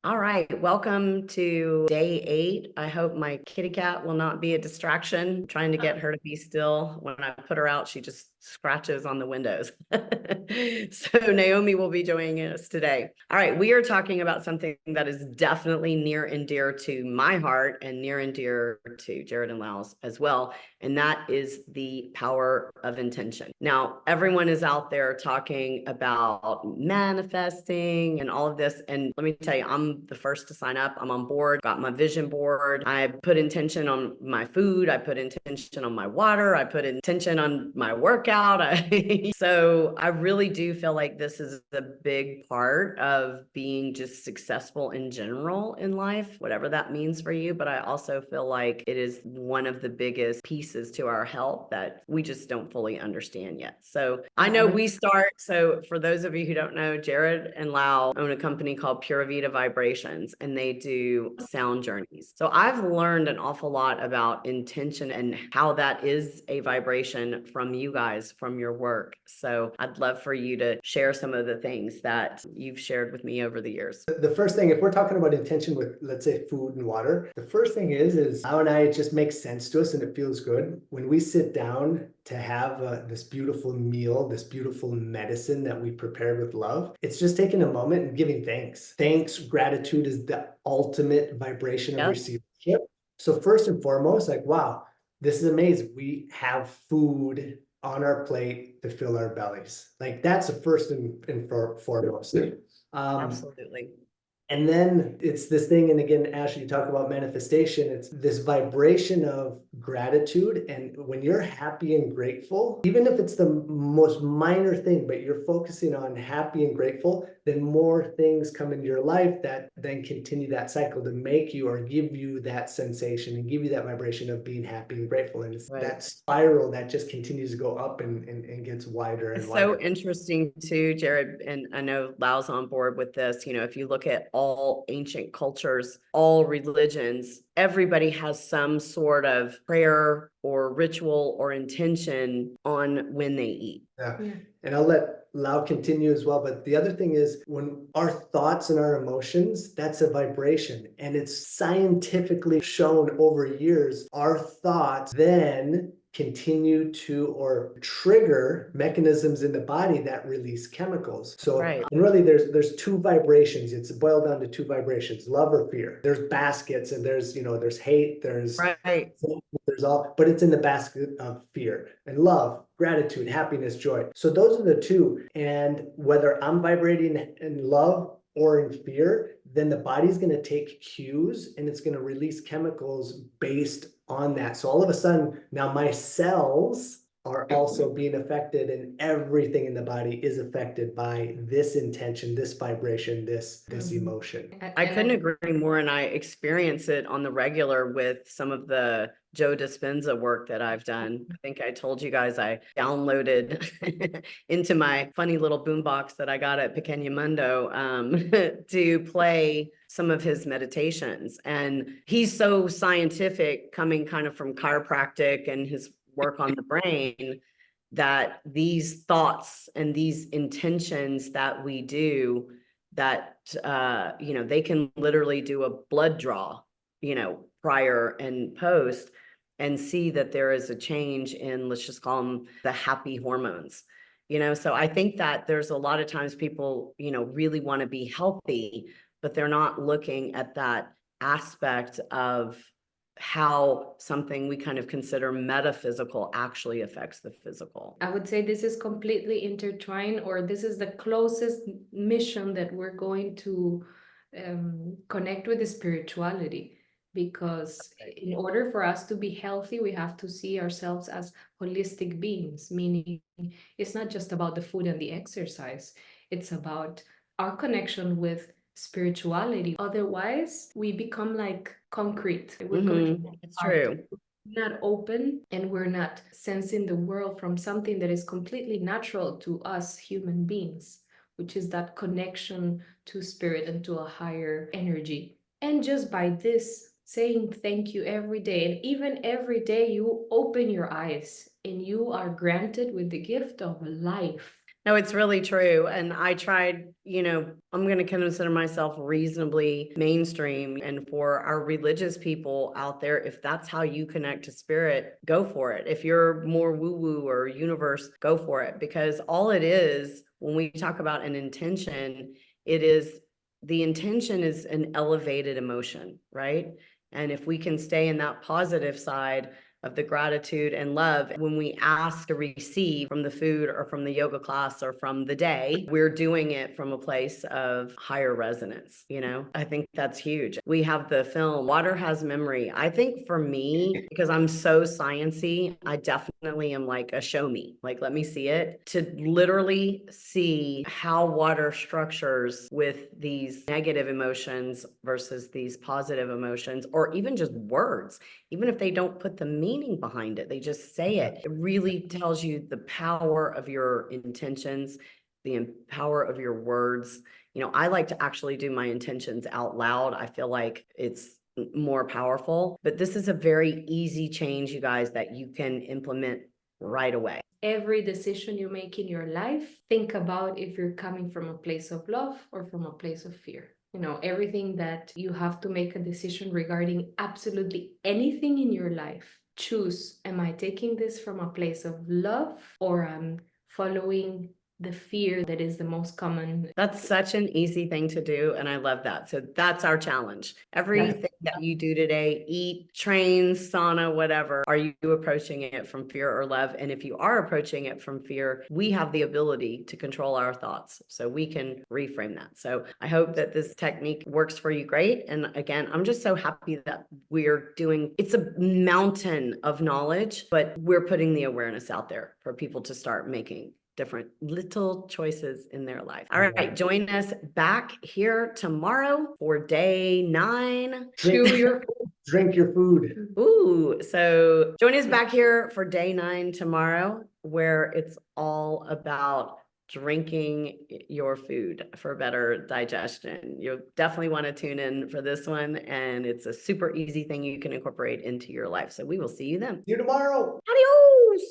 All right, welcome to day 8. I hope my kitty cat will not be a distraction. I'm trying to get her to be still. When I put her out, she just scratches on the windows. So Naomi will be joining us today. All right, we are talking about something that is definitely near and dear to my heart and near and dear to Jared and Lau's as well, and that is the power of intention. Now, everyone is out there talking about manifesting and all of this, and let me tell you, I'm the first to sign up. I'm on board, got my vision board. I put intention on my food. I put intention on my water. I put intention on my workout. So I really do feel like this is a big part of being just successful in general in life, whatever that means for you. But I also feel like it is one of the biggest pieces to our health that we just don't fully understand yet. So I know we start. So for those of you who don't know, Jared and Lau own a company called Pura Vida Vibrations, and they do sound journeys. So I've learned an awful lot about intention and how that is a vibration from you guys, from your work. So I'd love for you to share some of the things that you've shared with me over the years. The first thing, if we're talking about intention with, let's say, food and water, the first thing is how and I, it just makes sense to us and it feels good. When we sit down to have this beautiful meal, this beautiful medicine that we prepared with love, it's just taking a moment and giving thanks. Thanks, gratitude is the ultimate vibration of Yep. receivership. So first and foremost, like, wow, this is amazing. We have food on our plate to fill our bellies. Like that's the first and foremost. Absolutely. And then it's this thing, and again, Ashley, you talk about manifestation, it's this vibration of gratitude. And when you're happy and grateful, even if it's the most minor thing, but you're focusing on happy and grateful, then more things come into your life that then continue that cycle to make you or give you that sensation and give you that vibration of being happy and grateful. And it's that spiral that just continues to go up and gets wider and It's wider. so interesting too, Jared, and I know Lau's on board with this. You know, if you look at all ancient cultures, all religions, everybody has some sort of prayer or ritual or intention on when they eat. Yeah. And I'll let Lau continue as well. But the other thing is when our thoughts and our emotions, that's a vibration. And it's scientifically shown over years, our thoughts then continue to or trigger mechanisms in the body that release chemicals. So and really there's two vibrations. It's boiled down to two vibrations, love or fear. There's baskets and there's hate, there's all, but it's in the basket of fear and love, gratitude, happiness, joy. So those are the two. And whether I'm vibrating in love or in fear, then the body's going to take cues and it's going to release chemicals based on that. So all of a sudden, now my cells are also being affected, and everything in the body is affected by this intention, this vibration, this emotion. I couldn't agree more, and I experience it on the regular with some of the Joe Dispenza work that I've done. I think I told you guys I downloaded into my funny little boombox that I got at Pequeña Mundo to play some of his meditations. And he's so scientific, coming kind of from chiropractic and his work on the brain, that these thoughts and these intentions that we do, that they can literally do a blood draw, prior and post, and see that there is a change in, let's just call them the happy hormones. So I think that there's a lot of times people really want to be healthy, but they're not looking at that aspect of how something we kind of consider metaphysical actually affects the physical. I would say this is completely intertwined, or this is the closest mission that we're going to connect with the spirituality, because in order for us to be healthy, we have to see ourselves as holistic beings, meaning it's not just about the food and the exercise, it's about our connection with spirituality. Otherwise, we become like concrete. It's true. Not open, and we're not sensing the world from something that is completely natural to us human beings, which is that connection to spirit and to a higher energy. And just by this, saying thank you every day, and even every day you open your eyes and you are granted with the gift of life. No, it's really true. And I tried, I'm going to consider myself reasonably mainstream. And for our religious people out there, if that's how you connect to spirit, go for it. If you're more woo-woo or universe, go for it. Because all it is, when we talk about an intention, the intention is an elevated emotion, right? And if we can stay in that positive side of the gratitude and love, when we ask to receive from the food or from the yoga class or from the day, we're doing it from a place of higher resonance. I think that's huge. We have the film Water Has Memory. I think for me, because I'm so sciencey, I definitely am like a show me, like, let me see it, to literally see how water structures with these negative emotions versus these positive emotions, or even just words. Even if they don't put the meaning behind it, they just say it. It really tells you the power of your intentions, the power of your words. I like to actually do my intentions out loud. I feel like it's more powerful, but this is a very easy change, you guys, that you can implement right away. Every decision you make in your life, think about if you're coming from a place of love or from a place of fear. Everything that you have to make a decision regarding absolutely anything in your life, choose, am I taking this from a place of love, or I'm following the fear that is the most common? That's such an easy thing to do. And I love that. So that's our challenge. Everything that you do today, eat, train, sauna, whatever, are you approaching it from fear or love? And if you are approaching it from fear, we have the ability to control our thoughts. So we can reframe that. So I hope that this technique works for you great. And again, I'm just so happy that it's a mountain of knowledge, but we're putting the awareness out there for people to start making different little choices in their life. All right, join us back here tomorrow for day 9. Drink your food. Ooh, so join us back here for day 9 tomorrow, where it's all about drinking your food for better digestion. You'll definitely want to tune in for this one, and it's a super easy thing you can incorporate into your life. So we will see you then. See you tomorrow. Adios.